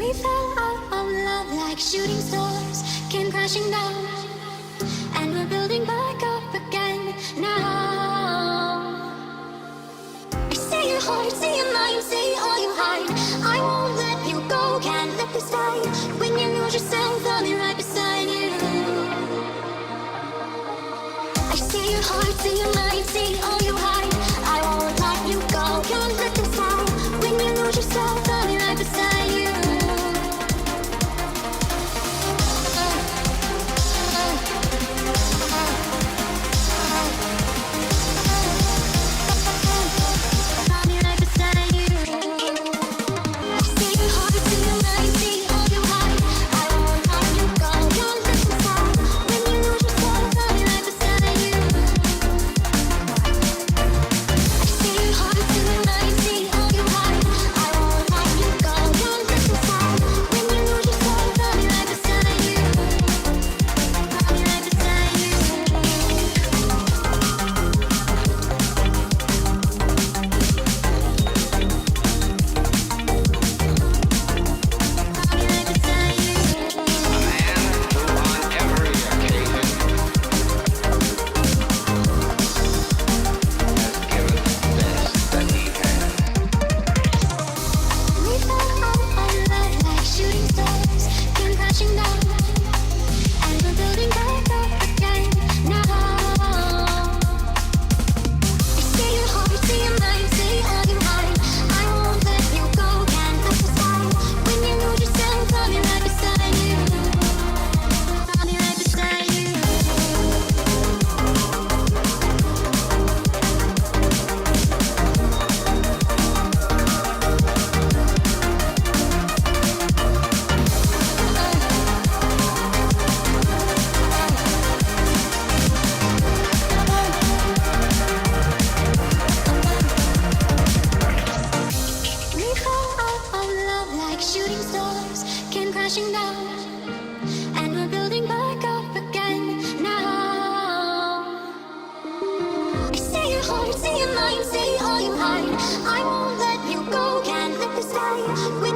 We fell out of love like shooting stars, came crashing down, and we're building back up again now. I see your heart, see your mind, see all you hide. I won't let you go, can't let this die. When you lose yourself, I'll be right beside you. I see your heart, see your mind, see all you hide. I won't let you go, can't let this die. When you lose yourself, I'll be right beside you. Shooting stars came crashing down, and we're building back up again now. I see your heart, see your mind, see all you hide. I won't let you go, can't let this die.